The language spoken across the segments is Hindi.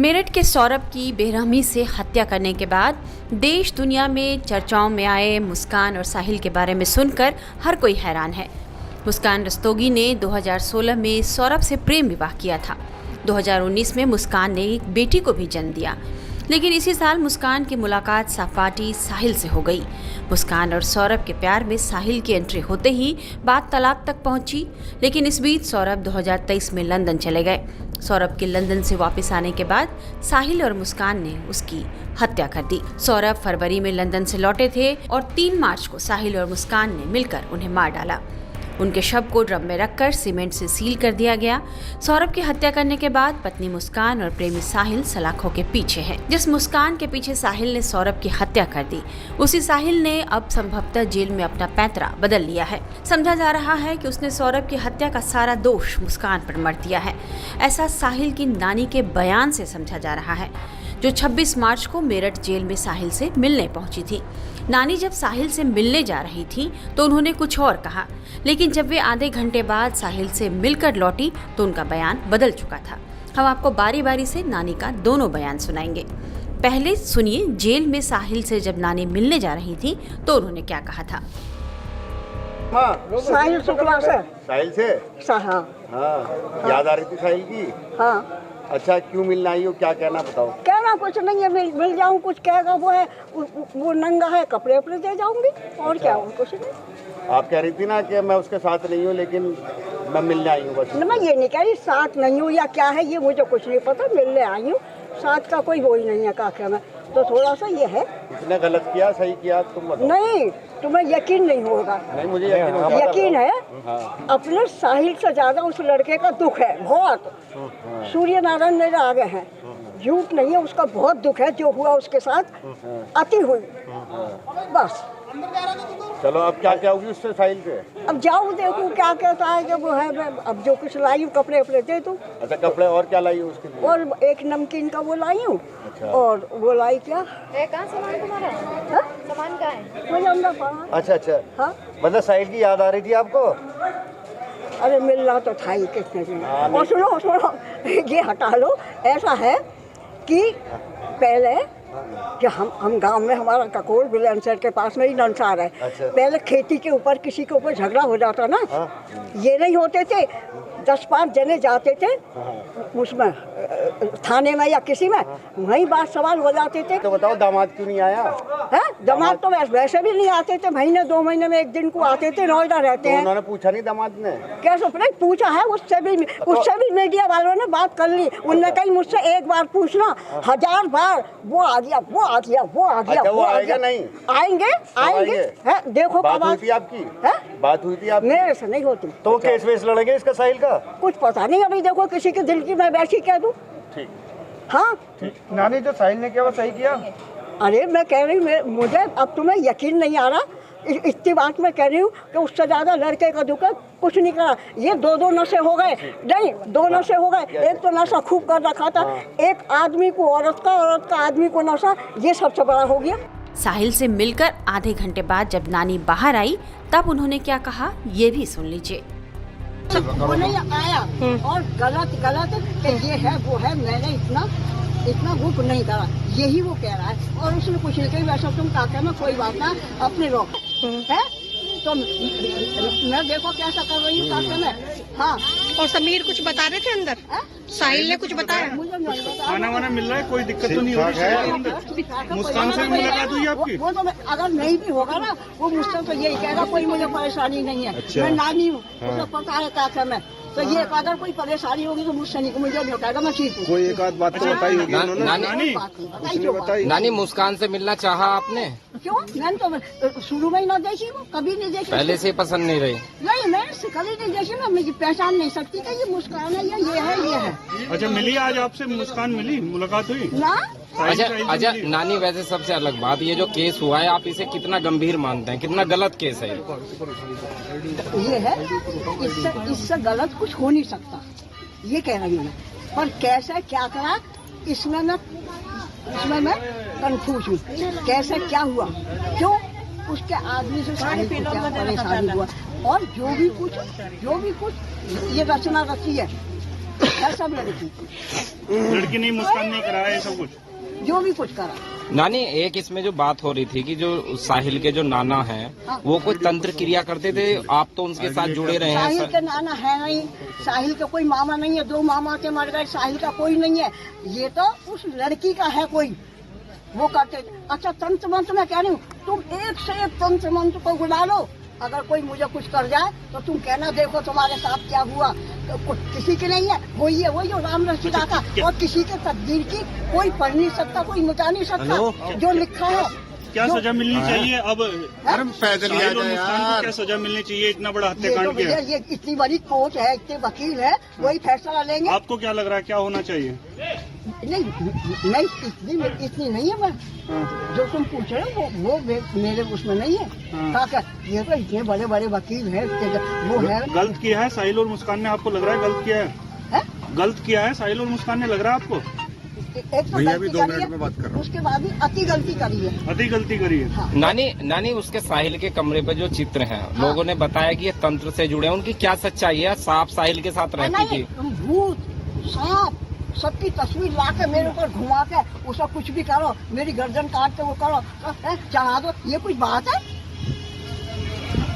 मेरठ के सौरभ की बेरहमी से हत्या करने के बाद देश दुनिया में चर्चाओं में आए मुस्कान और साहिल के बारे में सुनकर हर कोई हैरान है। मुस्कान रस्तोगी ने 2016 में सौरभ से प्रेम विवाह किया था। 2019 में मुस्कान ने एक बेटी को भी जन्म दिया, लेकिन इसी साल मुस्कान की मुलाकात सहपाठी साहिल से हो गई। मुस्कान और सौरभ के प्यार में साहिल की एंट्री होते ही बात तलाक तक पहुंची, लेकिन इस बीच सौरभ 2023 में लंदन चले गए। सौरभ के लंदन से वापस आने के बाद साहिल और मुस्कान ने उसकी हत्या कर दी। सौरभ फरवरी में लंदन से लौटे थे और 3 मार्च को साहिल और मुस्कान ने मिलकर उन्हें मार डाला। उनके शव को ड्रम में रखकर सीमेंट से सील कर दिया गया। सौरभ की हत्या करने के बाद पत्नी मुस्कान और प्रेमी साहिल सलाखों के पीछे हैं। जिस मुस्कान के पीछे साहिल ने सौरभ की हत्या कर दी, उसी साहिल ने अब संभवतः जेल में अपना पैंतरा बदल लिया है। समझा जा रहा है कि उसने सौरभ की हत्या का सारा दोष मुस्कान पर मढ़ दिया है। ऐसा साहिल की नानी के बयान से समझा जा रहा है, जो 26 मार्च को मेरठ जेल में साहिल से मिलने पहुंची थी। नानी जब साहिल से मिलने जा रही थी तो उन्होंने कुछ और कहा, लेकिन जब वे आधे घंटे बाद साहिल से मिलकर लौटी तो उनका बयान बदल चुका था। हम आपको बारी बारी से नानी का दोनों बयान सुनाएंगे। पहले सुनिए जेल में साहिल से जब नानी मिलने जा रही थी तो उन्होंने क्या कहा था। साहिल शुक्ला से। साहिल से? हाँ। याद आ रही थी साहिल की? हाँ। अच्छा, क्यों मिलना आई हो, क्या कहना बताओ। कहना कुछ नहीं है, मिल जाऊँ, कुछ कहेगा वो है वो नंगा है, कपड़े उपड़े दे जाऊंगी और क्या हो, कुछ नहीं। आप कह रही थी ना कि मैं उसके साथ नहीं हूँ, लेकिन मैं मिलने आई हूँ बस। मैं ये नहीं कह रही साथ नहीं हूँ या क्या है, ये मुझे कुछ नहीं पता, मिलने आई हूँ। साथ का कोई वो ही नहीं है काका में, तो थोड़ा सा ये है। इसने गलत किया सही किया तुम बताओ। नहीं, तुम्हें यकीन नहीं होगा। नहीं, मुझे यकीन है। हाँ। अपने साहिल से ज्यादा उस लड़के का दुख है बहुत। सूर्य नारायण मेरे आगे हैं, झूठ नहीं है, उसका बहुत दुख है जो हुआ उसके साथ। अति हुई बस। चलो, अब क्या क्या होगी उससे साहिल से? अब जाऊँ देखूँ क्या कहता है, जब वो है अब जो कुछ लाई हूँ कपड़े उपड़े दे दूँ। अच्छा, कपड़े और क्या लाई हो उसके लिए? और एक नमकीन का वो लाई हूँ। अच्छा। और वो लाई क्या कहाँ सामान तुम्हारा? सामान कहाँ है? मुझे अंदर पड़ा। अच्छा। हाँ, मतलब साहिल की याद आ रही थी आपको? अरे मिलना तो था ही कितने दिन। और सुनो ये हटा लो। ऐसा है कि पहले कि हम गांव में, हमारा ककोर बिलेंसर के पास में ही नंसार है। अच्छा। पहले खेती के ऊपर किसी के ऊपर झगड़ा हो जाता ना, ये नहीं होते थे, 10-5 जने जाते थे उसमें थाने में या किसी में, वहीं बात सवाल हो जाते थे। तो बताओ, दामाद क्यों नहीं आया? है दामाद तो वैसे भी नहीं आते थे, महीने 2 महीने में एक दिन को आते थे, नोएडा रहते हैं। उन्होंने पूछा नहीं दामाद ने? कैसे नहीं पूछा है, उससे भी मीडिया वालों ने बात कर ली। उनने कहीं मुझसे एक बार पूछना, 1000 बार वो आ गया, वो आ गया, वो आ गया। अच्छा, वो आएगा नहीं? आएंगे। है, देखो बात हुई थी आपकी? बात हुई थी आपकी? मेरे से नहीं होती। तो केस वेस लड़ेंगे इसका साहिल का? कुछ पता नहीं, अभी देखो किसी के दिल की मैं वैसी कह दूं। ठीक। हाँ, नानी, जो साहिल ने किया वो सही किया? अरे मैं कह रही हूँ, मुझे अब तुम्हें यकीन नहीं आ रहा, इतनी बात मैं कह रही हूँ कि उससे ज्यादा लड़के का दुख है, कुछ नहीं करा। ये 2 नशे हो गए, नहीं 2 नशे हो गए। एक तो नशा खूब कर रखा था, एक आदमी को औरत का आदमी को नशा, ये सबसे बड़ा हो गया। साहिल से मिलकर आधे घंटे बाद जब नानी बाहर आई तब उन्होंने क्या कहा, ये भी सुन लीजिए। वो नहीं आया और गलत कि ये है वो है, मैंने इतना वो नहीं करा, यही वो कह रहा है। और उसने कुछ नहीं कही, वैसा तुम काका में कोई बात ना, अपने रोक है तो मैं देखो कैसा कर रही हूँ काका में। हाँ, और समीर कुछ बता रहे थे अंदर? साहिल ने कुछ बताया? मुझे नहीं बताया। खाना वाना मिल रहा है, कोई दिक्कत तो नहीं हो रही है? मुस्कान से मुलाकात हुई आपकी? वो तो अगर नहीं भी होगा ना, वो मुझसे तो यही कहेगा कोई मुझे परेशानी नहीं है। अच्छा। मैं नानी हूँ, उसे पता है काका में, तो ये अगर कोई परेशानी होगी तो मुझसे नहीं, मुझे नहीं कहेगा, मैं ठीक हूँ। कोई एक आध बात तो बताई होगी नानी? नानी, मुस्कान से मिलना चाहा आपने? क्यों? मैंने तो शुरू में ही ना देखी, वो कभी नहीं देखी। पहले से पसंद नहीं रही? नहीं, मैंने कभी नहीं देखी ना, मुझे पहचान नहीं सकती कि ये मुस्कान है या ये है। अच्छा, मिली आज आपसे मुस्कान, मिली, मुलाकात हुई ना? अच्छा नानी, वैसे सबसे अलग बात, ये जो केस हुआ है आप इसे कितना गंभीर मानते हैं, कितना गलत केस है? ये है, इससे गलत कुछ हो नहीं सकता, ये कह रही हूँ। पर कैसे क्या करा, इसमें मैं कंफ्यूज हूँ। कैसे क्या हुआ, क्यों उसके आदमी से साहिल को क्या परेशानी हुआ, और जो भी कुछ ये रचना रची है है सब लड़की की। लड़की नहीं, मुस्कान नहीं करा है सब कुछ। जो भी कुछ करा। नानी, एक इसमें जो बात हो रही थी कि जो साहिल के जो नाना हैं हाँ। वो कोई तंत्र क्रिया करते थे, आप तो उनके साथ जुड़े रहे हैं साहिल सर। के नाना है नहीं, साहिल का कोई मामा नहीं है, 2 मामा के मर गए, साहिल का कोई नहीं है, ये तो उस लड़की का है कोई, वो करते। अच्छा तंत्र मंत्र मैं कह रही हूँ, तुम एक से एक तंत्र मंत्र को बुला लो, अगर कोई मुझे कुछ कर जाए तो तुम कहना देखो तुम्हारे साथ क्या हुआ। तो किसी की नहीं है, वही है, वही जो राम रचिता था, और किसी के तकदीर की कोई पढ़ नहीं सकता, कोई मिटा नहीं सकता, जो लिखा है। क्या सजा मिलनी चाहिए अब? पैदल ही आ साहिल और जाए मुस्कान को यार। क्या सजा मिलनी चाहिए? इतना बड़ा ये तो हत्याकांड किया भैया, है। ये इतनी बड़ी कोर्ट है, इतने वकील है, वही फैसला लेंगे। आपको क्या लग रहा है क्या होना चाहिए? नहीं इतनी नहीं है। मैं जो तुम पूछ रहे हो वो मेरे उसमें नहीं है। हाँ। ये तो इतने बड़े बड़े वकील हैं, वो है। गलत किया है साहिल और मुस्कान ने, आपको लग रहा है गलत किया है? है? गलत किया है साहिल और मुस्कान ने, लग रहा है आपको? एक तो भैया भी गलती 2 करी मिनट है, में बात कर रहा हूँ। उसके बाद भी अति गलती करी है। अति गलती करी है। हाँ। नानी, उसके साहिल के कमरे पे जो चित्र हैं, लोगों ने बताया कि ये तंत्र से जुड़े हैं, उनकी क्या सच्चाई है? सांप साहिल के साथ रहती नहीं, थी। तुम भूत सांप सबकी तस्वीर ला के मेरे ऊपर घुमा के उसका कुछ भी करो, मेरी गर्दन काट के वो करो, चढ़ा दो, ये कुछ बात है?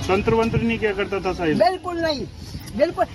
तंत्र वंत्र नहीं किया करता था साहिल? बिल्कुल नहीं, बिल्कुल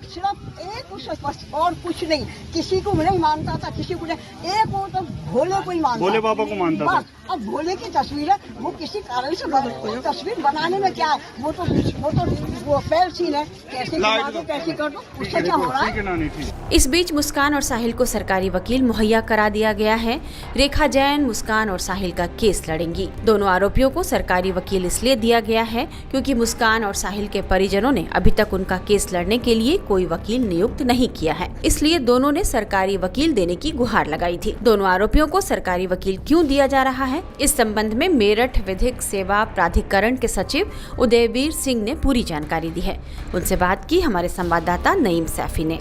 सिर्फ एक उससे बस और कुछ नहीं। किसी को नहीं मानता था, किसी को नहीं, एक वो तो भोले को ही मानता, भोले बाबा को मानता था। बस। अब भोले की तस्वीर है, वो किसी कारण से बदल, तस्वीर बनाने में क्या है, वो फेल सीन है, कैसे बना दो, कैसे कर दो, उससे क्या हो रहा ठीक है? है नानी, ठीक। इस बीच मुस्कान और साहिल को सरकारी वकील मुहैया करा दिया गया है। रेखा जैन मुस्कान और साहिल का केस लड़ेंगी। दोनों आरोपियों को सरकारी वकील इसलिए दिया गया है क्योंकि मुस्कान और साहिल के परिजनों ने अभी तक उनका केस लड़ने के लिए कोई वकील नियुक्त नहीं किया है, इसलिए दोनों ने सरकारी वकील देने की गुहार लगाई थी। दोनों आरोपियों को सरकारी वकील क्यों दिया जा रहा है, इस संबंध में मेरठ विधिक सेवा प्राधिकरण के सचिव उदयवीर सिंह ने पूरी जानकारी दी है। उनसे बात की हमारे संवाददाता नईम सैफी ने।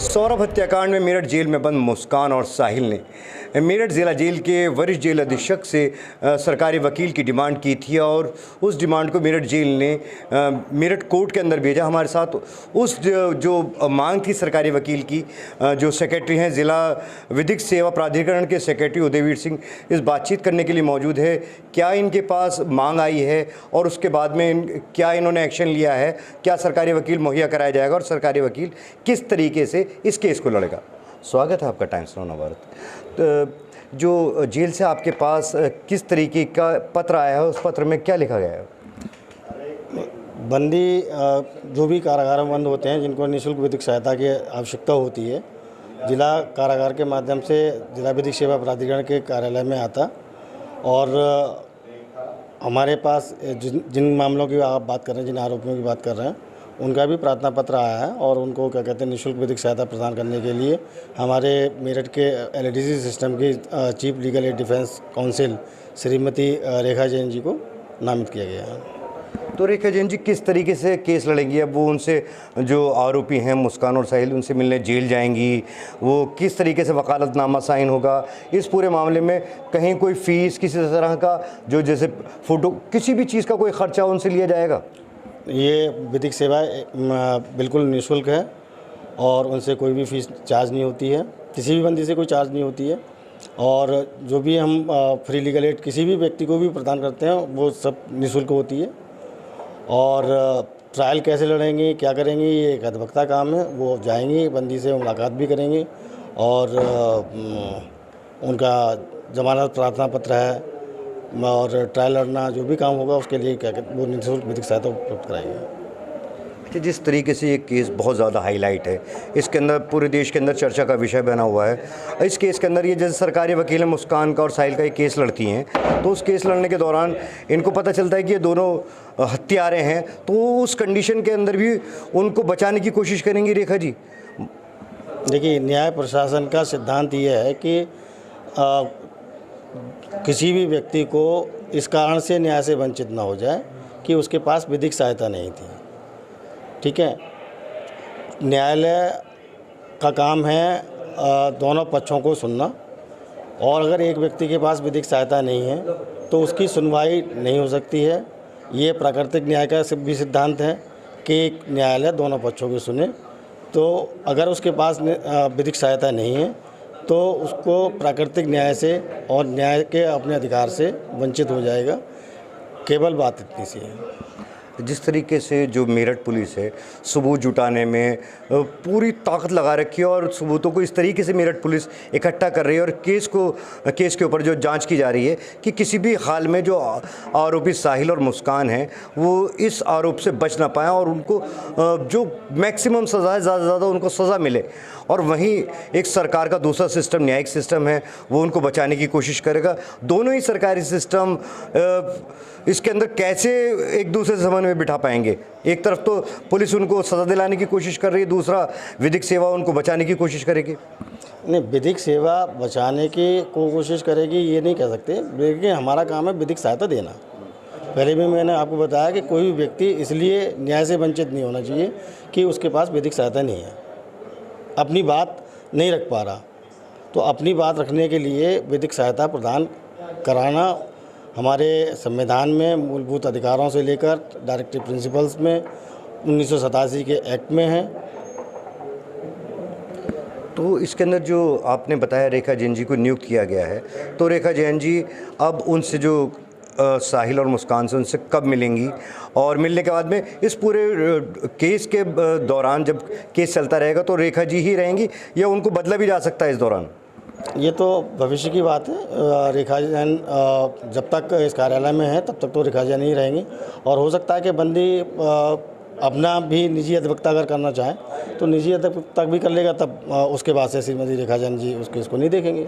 सौरभ हत्याकांड में मेरठ जेल में बंद मुस्कान और साहिल ने मेरठ जिला जेल के वरिष्ठ जेल अधीक्षक से सरकारी वकील की डिमांड की थी और उस डिमांड को मेरठ जेल ने मेरठ कोर्ट के अंदर भेजा। हमारे साथ उस जो मांग थी सरकारी वकील की, जो सेक्रेटरी हैं जिला विधिक सेवा प्राधिकरण के सेक्रेटरी उदयवीर सिंह, इस बातचीत करने के लिए मौजूद है। क्या इनके पास मांग आई है और उसके बाद में क्या इन्होंने एक्शन लिया है, क्या सरकारी वकील मुहैया कराया जाएगा और सरकारी वकील किस तरीके से इस केस को लड़ेगा। स्वागत है आपका टाइम्स नाउ नवभारत। तो जो जेल से आपके पास किस तरीके का पत्र आया है, उस पत्र में क्या लिखा गया है? बंदी जो भी कारागार में बंद होते हैं जिनको निःशुल्क विधिक सहायता की आवश्यकता होती है, जिला कारागार के माध्यम से जिला विधिक सेवा प्राधिकरण के कार्यालय में आता और हमारे पास जिन मामलों की आप बात कर रहे हैं, जिन आरोपियों की बात कर रहे हैं, उनका भी प्रार्थना पत्र आया है और उनको क्या कहते हैं निःशुल्क विधिक सहायता प्रदान करने के लिए हमारे मेरठ के एलआईडीसी सिस्टम की chief legal aid defence counsel Shrimati Rekha Jain ji को नामित किया गया है। तो रेखा जैन जी किस तरीके से केस लड़ेंगी? अब वो उनसे जो आरोपी हैं मुस्कान और साहिल, उनसे मिलने जेल जाएंगी, वो किस तरीके से वकालतनामा साइन होगा इस पूरे मामले में? कहीं कोई फ़ीस किसी तरह का, जो जैसे फ़ोटो किसी भी चीज़ का कोई ख़र्चा उनसे लिया जाएगा? ये विधिक सेवा बिल्कुल निःशुल्क है और उनसे कोई भी फीस चार्ज नहीं होती है, किसी भी बंदी से कोई चार्ज नहीं होती है और जो भी हम फ्री लीगल एड किसी भी व्यक्ति को भी प्रदान करते हैं वो सब निःशुल्क होती है। और ट्रायल कैसे लड़ेंगे, क्या करेंगे, ये एक अधिवक्ता काम है, वो जाएंगे बंदी से मुलाकात भी करेंगे और उनका जमानत प्रार्थना पत्र है और ट्रायल लड़ना जो भी काम होगा उसके लिए क्या कहते वो निःशुल्क विधिक सहायता उपलब्ध कराएंगे। अच्छा, जिस तरीके से ये केस बहुत ज़्यादा हाईलाइट है, इसके अंदर पूरे देश के अंदर चर्चा का विषय बना हुआ है, इस केस के अंदर ये जैसे सरकारी वकील मुस्कान का और साहिल का ये केस लड़ती हैं, तो उस केस लड़ने के दौरान इनको पता चलता है कि ये दोनों हत्यारे हैं, तो उस कंडीशन के अंदर भी उनको बचाने की कोशिश करेंगी रेखा जी? देखिए, न्याय प्रशासन का सिद्धांत ये है कि किसी भी व्यक्ति को इस कारण से न्याय से वंचित ना हो जाए कि उसके पास विधिक सहायता नहीं थी। ठीक है, न्यायालय का काम है दोनों पक्षों को सुनना और अगर एक व्यक्ति के पास विधिक सहायता नहीं है तो उसकी सुनवाई नहीं हो सकती है। ये प्राकृतिक न्याय का भी सिद्धांत है कि न्यायालय दोनों पक्षों को सुने तो अगर उसके पास विधिक सहायता नहीं है तो उसको प्राकृतिक न्याय से और न्याय के अपने अधिकार से वंचित हो जाएगा। केवल बात इतनी सी है। जिस तरीके से जो मेरठ पुलिस है सबूत जुटाने में पूरी ताकत लगा रखी है और सबूतों को इस तरीके से मेरठ पुलिस इकट्ठा कर रही है और केस के ऊपर जो जांच की जा रही है कि किसी भी हाल में जो आरोपी साहिल और मुस्कान हैं वो इस आरोप से बच ना पाएँ और उनको जो मैक्सिमम सज़ा है ज़्यादा से ज़्यादा उनको सज़ा मिले। और वहीं एक सरकार का दूसरा सिस्टम न्यायिक सिस्टम है वो उनको बचाने की कोशिश करेगा। दोनों ही सरकारी सिस्टम इसके अंदर कैसे एक दूसरे से समन्वय बिठा पाएंगे? एक तरफ तो पुलिस उनको सज़ा दिलाने की कोशिश कर रही है, दूसरा विधिक सेवा उनको बचाने की कोशिश करेगी। नहीं, विधिक सेवा बचाने की कोशिश करेगी ये नहीं कह सकते, लेकिन हमारा काम है विधिक सहायता देना। पहले भी मैंने आपको बताया कि कोई भी व्यक्ति इसलिए न्याय से वंचित नहीं होना चाहिए कि उसके पास विधिक सहायता नहीं है, अपनी बात नहीं रख पा रहा। तो अपनी बात रखने के लिए विधिक सहायता प्रदान कराना हमारे संविधान में मूलभूत अधिकारों से लेकर डायरेक्टिव प्रिंसिपल्स में 1987 के एक्ट में है। तो इसके अंदर जो आपने बताया रेखा जैन जी को नियुक्त किया गया है, तो रेखा जैन जी अब उनसे जो साहिल और मुस्कान से उनसे कब मिलेंगी और मिलने के बाद में इस पूरे केस के दौरान जब केस चलता रहेगा तो रेखा जी ही रहेंगी या उनको बदला भी जा सकता है इस दौरान? ये तो भविष्य की बात है। रेखा जैन जब तक इस कार्यालय में है तब तक तो रेखा जैन ही रहेंगी और हो सकता है कि बंदी अपना भी निजी अधिवक्ता अगर करना चाहे तो निजी अधिवक्ता भी कर लेगा, तब उसके बाद से श्रीमती रेखा जैन जी उस केस को नहीं देखेंगे।